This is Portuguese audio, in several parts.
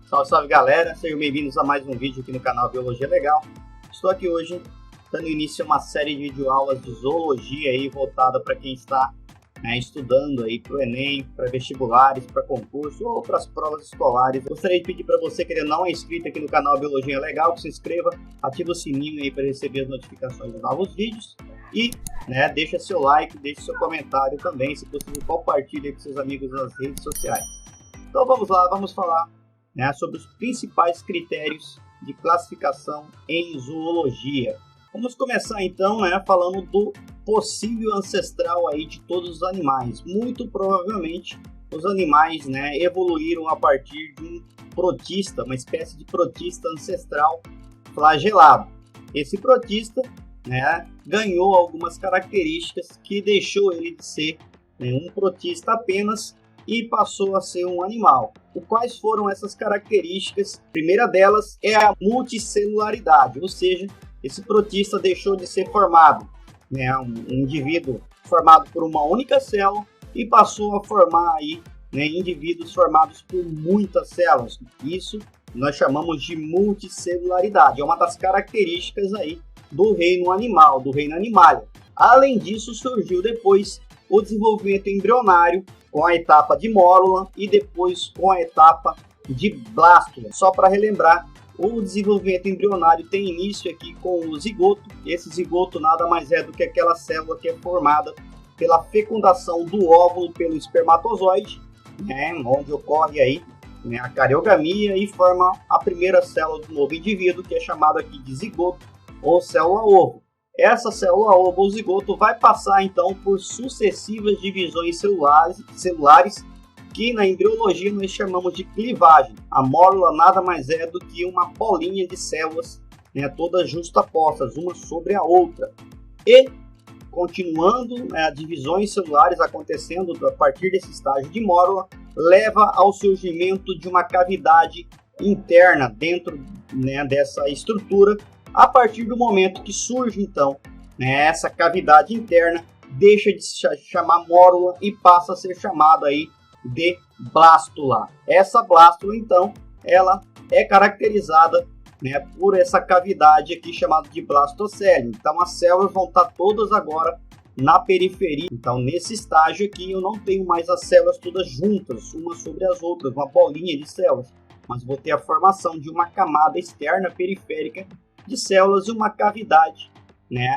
Salve, salve galera, sejam bem-vindos a mais um vídeo aqui no canal Biologia Legal. Estou aqui hoje dando início a uma série de videoaulas de zoologia aí, voltada para quem está estudando aí para o Enem, para vestibulares, para concurso ou para as provas escolares. Gostaria de pedir para você que ainda não é inscrito aqui no canal Biologia Legal, que se inscreva, ative o sininho aí para receber as notificações dos novos vídeos e deixa seu like, deixe seu comentário também, se possível compartilhe com seus amigos nas redes sociais. Então vamos lá, vamos falar sobre os principais critérios de classificação em zoologia. Vamos começar então falando do possível ancestral aí de todos os animais. Muito provavelmente os animais evoluíram a partir de um protista, uma espécie de protista ancestral flagelado. Esse protista ganhou algumas características que deixou ele de ser um protista apenas e passou a ser um animal. Quais foram essas características? A primeira delas é a multicelularidade, ou seja, esse protista deixou de ser formado, um indivíduo formado por uma única célula e passou a formar aí, indivíduos formados por muitas células. Isso nós chamamos de multicelularidade, é uma das características aí do reino animal, do reino animalia. Além disso, surgiu depois o desenvolvimento embrionário, com a etapa de mórula e depois com a etapa de blástula. Só para relembrar, o desenvolvimento embrionário tem início aqui com o zigoto. Esse zigoto nada mais é do que aquela célula que é formada pela fecundação do óvulo pelo espermatozoide, onde ocorre aí a cariogamia e forma a primeira célula do novo indivíduo, que é chamado aqui de zigoto ou célula-ovo. Essa célula-ovo ou zigoto vai passar então por sucessivas divisões celulares que na embriologia nós chamamos de clivagem. A mórula nada mais é do que uma bolinha de células, todas justapostas, uma sobre a outra. E continuando as divisões celulares acontecendo a partir desse estágio de mórula, leva ao surgimento de uma cavidade interna dentro dessa estrutura. A partir do momento que surge, então, essa cavidade interna, deixa de se chamar mórula e passa a ser chamada aí de blástula. Essa blástula, então, ela é caracterizada por essa cavidade aqui chamada de blastocélio. Então, as células vão estar todas agora na periferia. Então, nesse estágio aqui, eu não tenho mais as células todas juntas, umas sobre as outras, uma bolinha de células, mas vou ter a formação de uma camada externa periférica de células e uma cavidade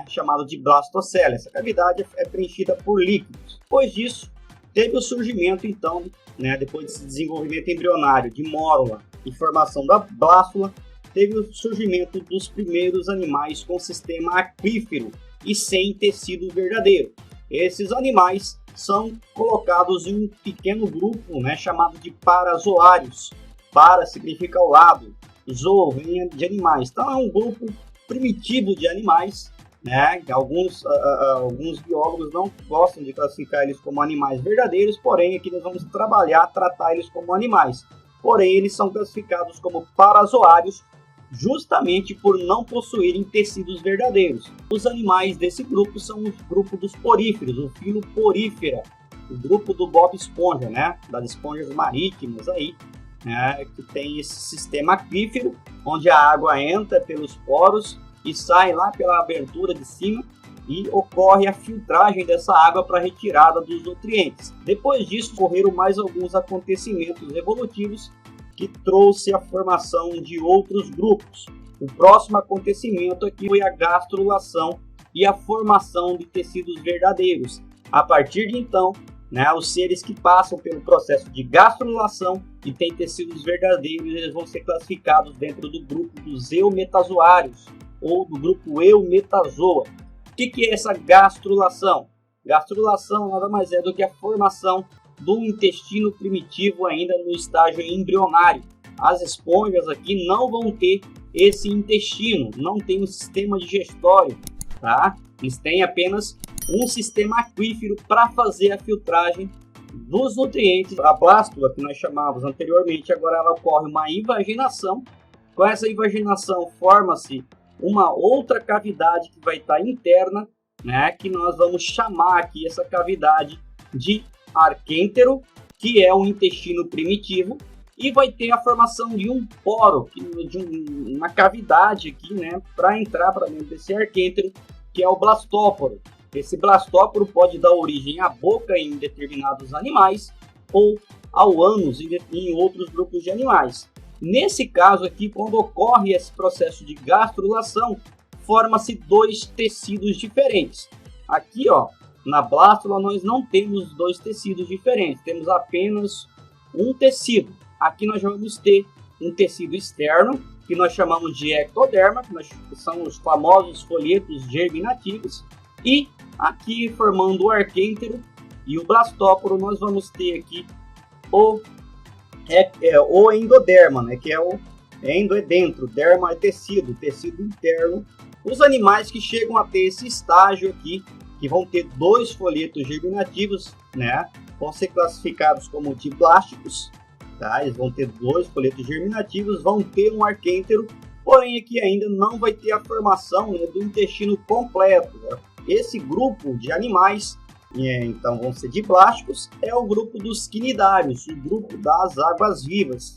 chamada de blastocélio. Essa cavidade é preenchida por líquidos. Depois disso, teve o surgimento então, depois desse desenvolvimento embrionário de mórula e formação da blástula, teve o surgimento dos primeiros animais com sistema aquífero e sem tecido verdadeiro. Esses animais são colocados em um pequeno grupo chamado de parazoários. Para significa ao lado, zoo vem de animais, então é um grupo primitivo de animais, alguns biólogos não gostam de classificar eles como animais verdadeiros, porém aqui nós vamos tratar eles como animais, porém eles são classificados como parazoários justamente por não possuírem tecidos verdadeiros. Os animais desse grupo são o grupo dos poríferos, o filo Porífera, o grupo do Bob Esponja, das esponjas marítimas aí, que tem esse sistema aquífero, onde a água entra pelos poros e sai lá pela abertura de cima e ocorre a filtragem dessa água para retirada dos nutrientes. Depois disso, ocorreram mais alguns acontecimentos evolutivos que trouxe a formação de outros grupos. O próximo acontecimento aqui foi a gastrulação e a formação de tecidos verdadeiros. A partir de então, os seres que passam pelo processo de gastrulação e têm tecidos verdadeiros, eles vão ser classificados dentro do grupo dos eumetazoários ou do grupo Eumetazoa. O que é essa gastrulação? Gastrulação nada mais é do que a formação do intestino primitivo ainda no estágio embrionário. As esponjas aqui não vão ter esse intestino, não tem um sistema digestório, Eles têm apenas um sistema aquífero para fazer a filtragem dos nutrientes. A blástula, que nós chamávamos anteriormente, agora ela ocorre uma invaginação. Com essa invaginação forma-se uma outra cavidade que vai estar interna, que nós vamos chamar aqui essa cavidade de arquêntero, que é um intestino primitivo, e vai ter a formação de um poro, de uma cavidade aqui, né, para entrar para dentro desse arquêntero, que é o blastóporo. Esse blastóporo pode dar origem à boca em determinados animais ou ao ânus em outros grupos de animais. Nesse caso aqui, quando ocorre esse processo de gastrulação, forma-se dois tecidos diferentes. Aqui, ó, na blástula nós não temos dois tecidos diferentes, temos apenas um tecido. Aqui nós vamos ter um tecido externo, que nós chamamos de ectoderma, que são os famosos folhetos germinativos, e aqui formando o arquêntero e o blastóporo, nós vamos ter aqui o endoderma, né, que é o endo é dentro, derma é tecido interno. Os animais que chegam a ter esse estágio aqui, que vão ter dois folhetos germinativos, né, vão ser classificados como diblásticos, tá? Eles vão ter dois folhetos germinativos, vão ter um arquêntero, porém aqui ainda não vai ter a formação, né, do intestino completo, né? Esse grupo de animais, então vão ser diblásticos, é o grupo dos quinidários, o grupo das águas-vivas.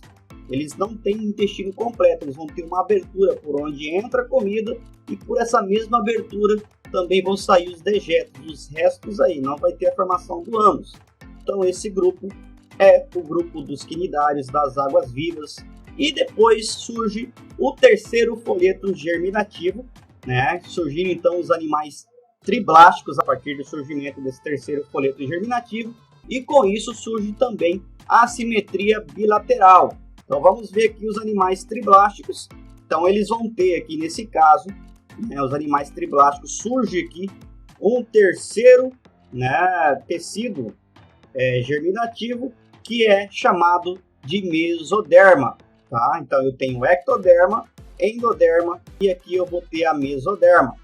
Eles não têm intestino completo, eles vão ter uma abertura por onde entra a comida e por essa mesma abertura também vão sair os dejetos, os restos aí, não vai ter a formação do ânus. Então esse grupo é o grupo dos quinidários, das águas-vivas. E depois surge o terceiro folheto germinativo, né? Surgiram então os animais triblásticos a partir do surgimento desse terceiro folheto germinativo, e com isso surge também a assimetria bilateral. Então vamos ver aqui os animais triblásticos. Então eles vão ter aqui nesse caso, né, os animais triblásticos, surge aqui um terceiro, né, tecido germinativo, que é chamado de mesoderma. Tá? Então eu tenho ectoderma, endoderma e aqui eu vou ter a mesoderma.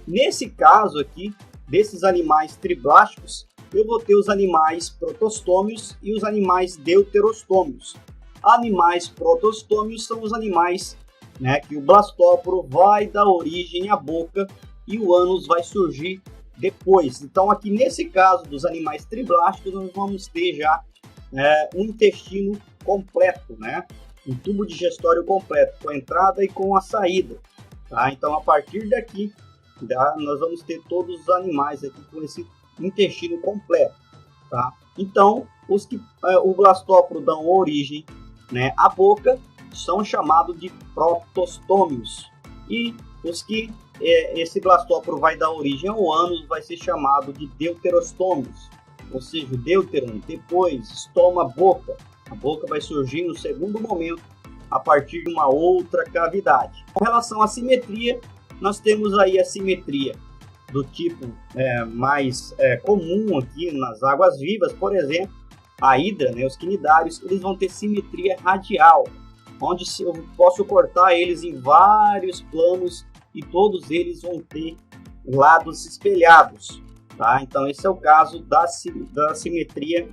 Nesse caso aqui, desses animais triblásticos, eu vou ter os animais protostômios e os animais deuterostômios. Animais protostômios são os animais, né, que o blastóporo vai dar origem à boca e o ânus vai surgir depois. Então aqui nesse caso dos animais triblásticos, nós vamos ter já um intestino completo, né? Um tubo digestório completo, com a entrada e com a saída. Tá? Então a partir daqui, nós vamos ter todos os animais aqui com esse intestino completo. Tá? Então os que o blastóporo dão origem, né, à boca são chamados de protostômios, e os que esse blastóporo vai dar origem ao ânus vai ser chamado de deuterostômios, ou seja, o deuteron, depois estoma, boca. A boca vai surgir no segundo momento a partir de uma outra cavidade. Com relação à simetria, nós temos aí a simetria do tipo mais comum aqui nas águas-vivas, por exemplo, a hidra, né, os quinidários, eles vão ter simetria radial, onde eu posso cortar eles em vários planos e todos eles vão ter lados espelhados. Tá? Então esse é o caso da simetria,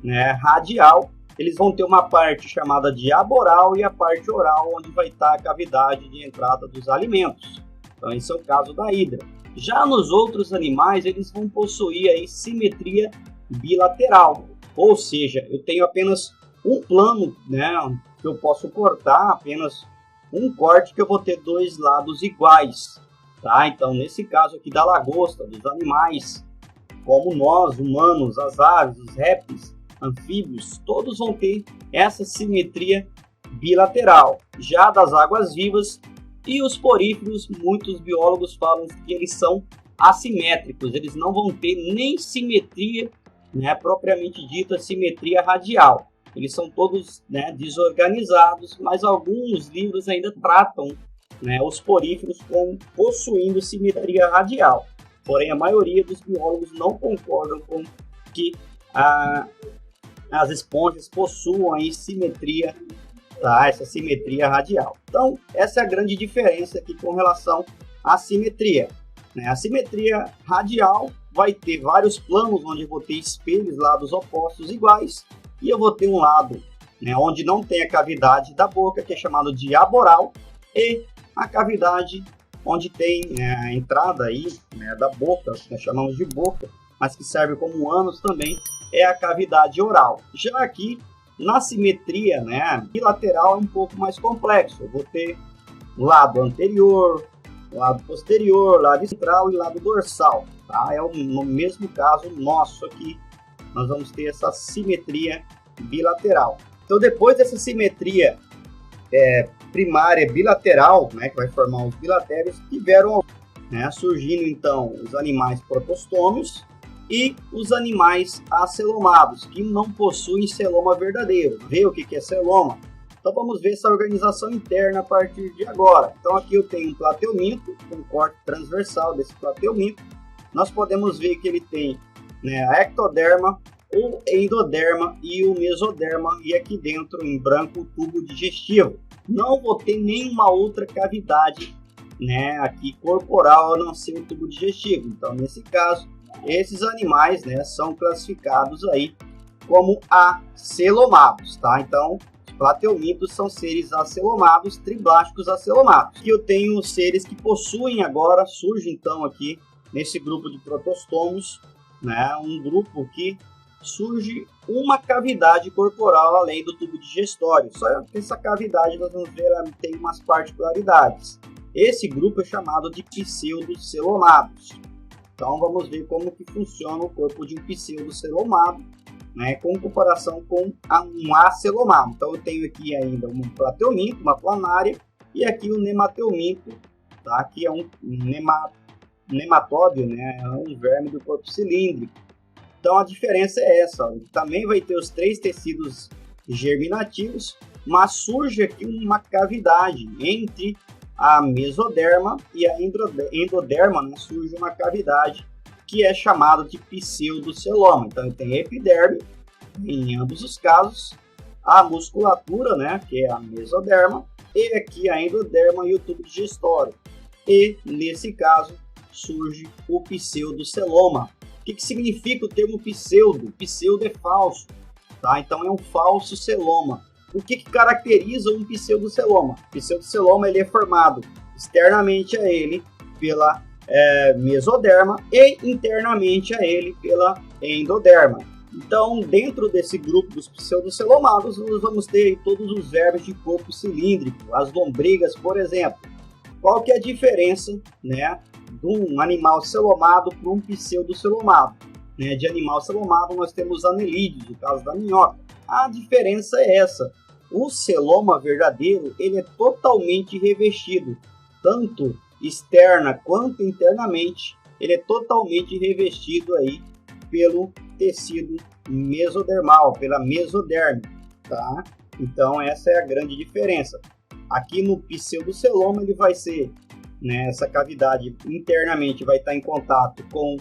né, radial. Eles vão ter uma parte chamada de aboral e a parte oral, onde vai estar a cavidade de entrada dos alimentos. Então esse é o caso da hidra. Já nos outros animais, eles vão possuir aí simetria bilateral, ou seja, eu tenho apenas um plano, né, que eu posso cortar, apenas um corte que eu vou ter dois lados iguais. Tá? Então nesse caso aqui da lagosta, dos animais, como nós, humanos, as aves, os répteis, anfíbios, todos vão ter essa simetria bilateral. Já das águas-vivas e os poríferos, muitos biólogos falam que eles são assimétricos, eles não vão ter nem simetria, né, propriamente dita, simetria radial. Eles são todos, né, desorganizados, mas alguns livros ainda tratam, né, os poríferos como possuindo simetria radial. Porém, a maioria dos biólogos não concordam com que as esponjas possuam aí simetria, tá? Essa simetria radial. Então, essa é a grande diferença aqui com relação à simetria. Né? A simetria radial vai ter vários planos onde eu vou ter espelhos, lados opostos iguais, e eu vou ter um lado, né, onde não tem a cavidade da boca, que é chamado de aboral, e a cavidade onde tem, né, a entrada aí, né, da boca, que nós chamamos de boca, mas que serve como ânus também, é a cavidade oral. Já aqui, Na simetria, né, bilateral é um pouco mais complexo. Eu vou ter lado anterior, lado posterior, lado central e lado dorsal. Tá? No mesmo caso nosso aqui, nós vamos ter essa simetria bilateral. Então, depois dessa simetria primária bilateral, né, que vai formar os bilatérios, tiveram, né, surgindo então os animais protostômios e os animais acelomados, que não possuem celoma verdadeiro. Vê o que é celoma? Então vamos ver essa organização interna a partir de agora. Então aqui eu tenho um plateuminto, um corte transversal desse plateuminto. Nós podemos ver que ele tem, né, a ectoderma, o endoderma e o mesoderma, e aqui dentro em branco o tubo digestivo. Não vou ter nenhuma outra cavidade, né, aqui corporal a não ser o tubo digestivo. Então nesse caso, esses animais, né, são classificados aí como acelomados, tá? Então, os plateumintos são seres acelomados, triblásticos acelomados. E eu tenho seres que possuem agora, surge então aqui nesse grupo de protostomos, né, um grupo que surge uma cavidade corporal além do tubo digestório. Só que essa cavidade nós vamos ver tem umas particularidades. Esse grupo é chamado de pseudocelomados. Então vamos ver como que funciona o corpo de um pseudocelomado, né, com comparação com um acelomado. Então eu tenho aqui ainda um plateuminto, uma planária, e aqui o nemateuminto, tá, que é um nematóide, né, é um verme do corpo cilíndrico. Então a diferença é essa, ele também vai ter os 3 tecidos germinativos, mas surge aqui uma cavidade entre a mesoderma e a endoderma, né, surge uma cavidade que é chamada de pseudoceloma. Então tem epiderme, em ambos os casos, a musculatura, né, que é a mesoderma, e aqui a endoderma e o tubo digestório. E nesse caso surge o pseudoceloma. O que significa o termo pseudo? Pseudo é falso, tá? Então é um falso celoma. O que caracteriza um pseudoceloma? O pseudoceloma ele é formado externamente a ele pela mesoderma e internamente a ele pela endoderma. Então, dentro desse grupo dos pseudocelomados, nós vamos ter todos os vermes de corpo cilíndrico, as lombrigas, por exemplo. Qual que é a diferença, né, de um animal celomado para um pseudocelomado? Né, de animal celomado nós temos anelídeos, no caso da minhoca. A diferença é essa. O celoma verdadeiro ele é totalmente revestido, tanto externa quanto internamente, ele é totalmente revestido aí pelo tecido mesodermal, pela mesoderme, tá? Então essa é a grande diferença. Aqui no pseudoceloma ele vai ser, né, essa cavidade internamente vai estar em contato com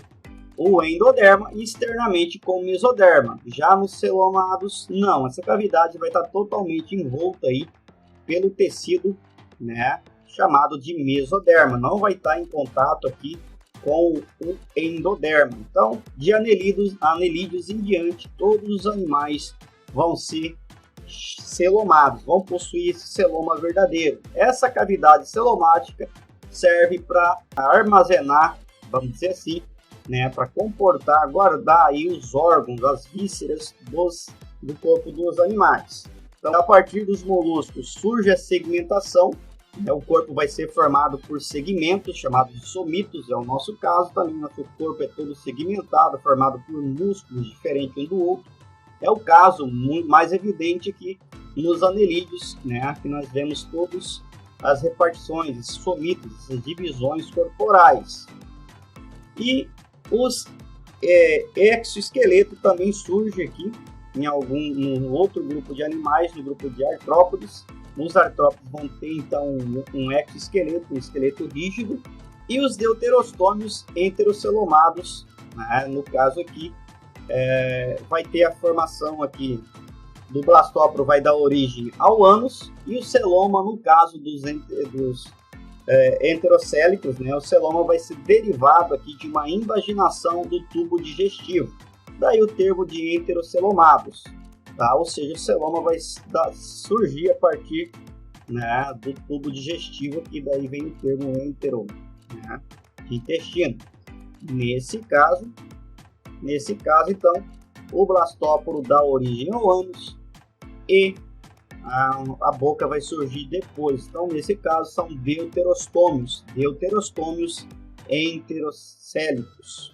o endoderma e externamente com o mesoderma. Já nos celomados, não, essa cavidade vai estar totalmente envolta aí pelo tecido, né, chamado de mesoderma, não vai estar em contato aqui com o endoderma. Então, de anelídeos em diante, todos os animais vão ser celomados, vão possuir esse celoma verdadeiro. Essa cavidade celomática serve para armazenar, vamos dizer assim, né, para comportar, guardar aí os órgãos, as vísceras do corpo dos animais. Então, a partir dos moluscos surge a segmentação, né, o corpo vai ser formado por segmentos, chamados de somitos, é o nosso caso também, nosso corpo é todo segmentado, formado por músculos diferentes um do outro. É o caso muito mais evidente aqui nos anelídeos, né, que nós vemos todas as repartições, esses somitos, essas divisões corporais. E os exoesqueletos também surgem aqui no outro grupo de animais, no grupo de artrópodes. Os artrópodes vão ter então um exoesqueleto, um esqueleto rígido, e os deuterostômios enterocelomados, né, no caso aqui, vai ter a formação aqui do blastóporo, vai dar origem ao ânus, e o celoma, no caso dos enterocélicos, né, o celoma vai ser derivado aqui de uma invaginação do tubo digestivo. Daí o termo de enterocelomados, tá? Ou seja, o celoma vai surgir a partir, né, do tubo digestivo, que daí vem o termo entero, né, de intestino. Nesse caso, então, o blastóporo dá origem ao ânus, e a boca vai surgir depois. Então, nesse caso, são deuterostômios enterocélicos.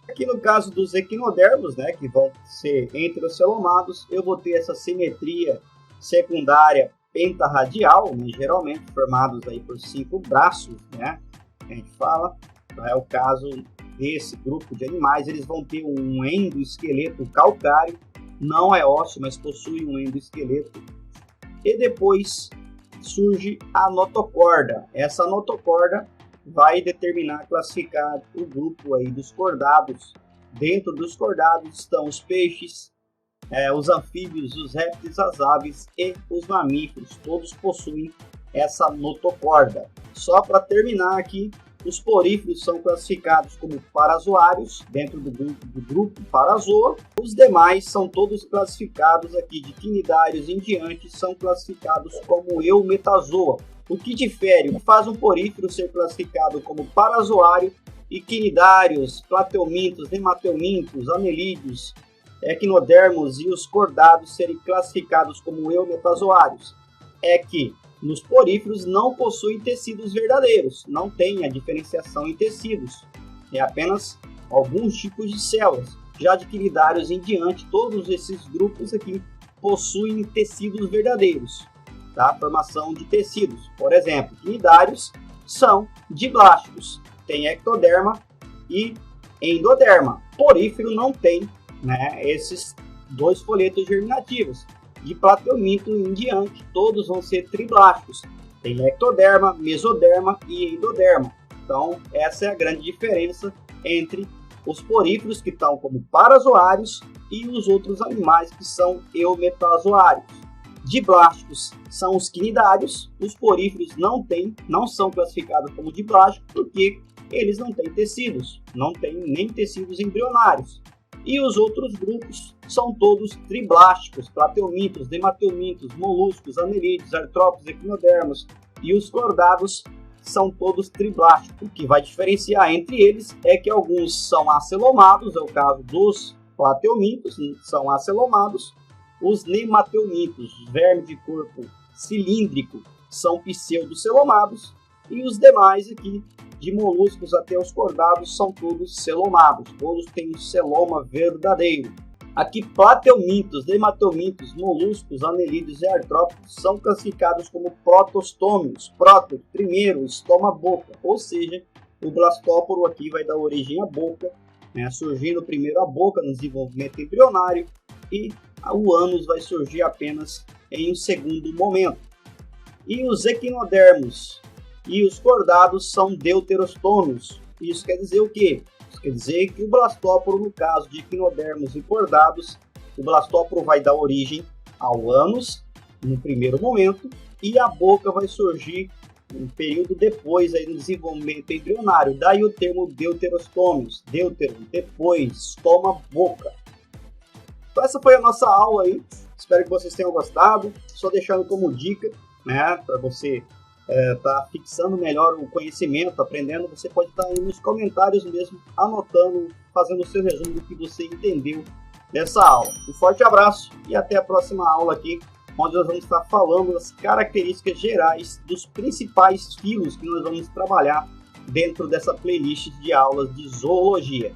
Aqui no caso dos equinodermos, né, que vão ser enterocelomados, eu vou ter essa simetria secundária pentarradial, né, geralmente formados aí por 5 braços, né, a gente fala. Então, é o caso desse grupo de animais. Eles vão ter um endoesqueleto calcáreo, não é ósseo, mas possui um endoesqueleto. E depois surge a notocorda. Essa notocorda vai determinar, classificar o grupo aí dos cordados. Dentro dos cordados estão os peixes, os anfíbios, os répteis, as aves e os mamíferos. Todos possuem essa notocorda. Só para terminar aqui, os poríferos são classificados como parazoários, dentro do grupo Parazoa. Os demais são todos classificados aqui, de quinidários em diante, são classificados como eumetazoa. O que difere, o que faz um porífero ser classificado como parazoário e quinidários, plateumintos, nemateumintos, anelídeos, equinodermos e os cordados serem classificados como eumetazoários, é que nos poríferos não possuem tecidos verdadeiros, não tem a diferenciação em tecidos, é apenas alguns tipos de células. Já de quinidários em diante, todos esses grupos aqui possuem tecidos verdadeiros, tá? Formação de tecidos. Por exemplo, quinidários são diblásticos, tem ectoderma e endoderma. Porífero não tem, né, esses 2 folhetos germinativos. De plateuminto em diante, todos vão ser triblásticos. Tem ectoderma, mesoderma e endoderma. Então, essa é a grande diferença entre os poríferos, que estão como parazoários, e os outros animais, que são eumetazoários. Diblásticos são os quinidários. Os poríferos não são classificados como diblásticos, porque eles não têm tecidos, não têm nem tecidos embrionários. E os outros grupos são todos triblásticos, plateumintos, nemateumintos, moluscos, anelídeos, artrópodes, equinodermos. E os cordados são todos triblásticos. O que vai diferenciar entre eles é que alguns são acelomados, é o caso dos plateumintos, são acelomados. Os nemateumintos, vermes de corpo cilíndrico, são pseudocelomados. E os demais aqui, de moluscos até os cordados, são todos celomados. Todos têm um celoma verdadeiro. Aqui, plateumintos, nemateumintos, moluscos, anelídeos e artrópodes são classificados como protostômios. Proto, primeiro, estoma-boca. Ou seja, o blastóporo aqui vai dar origem à boca, né, surgindo primeiro a boca no desenvolvimento embrionário, e o ânus vai surgir apenas em um segundo momento. E os equinodermos e os cordados são deuterostômios. Isso quer dizer o quê? Isso quer dizer que o blastóporo, no caso de equinodermos e cordados, o blastóporo vai dar origem ao ânus no primeiro momento, e a boca vai surgir um período depois aí no desenvolvimento embrionário. Daí o termo deuterostômios, deutero, depois, estoma, boca. Então essa foi a nossa aula aí, espero que vocês tenham gostado. Só deixando como dica, né, para você tá fixando melhor o conhecimento, aprendendo, você pode estar aí nos comentários mesmo, anotando, fazendo o seu resumo do que você entendeu dessa aula. Um forte abraço e até a próxima aula aqui, onde nós vamos estar falando das características gerais dos principais filos que nós vamos trabalhar dentro dessa playlist de aulas de zoologia.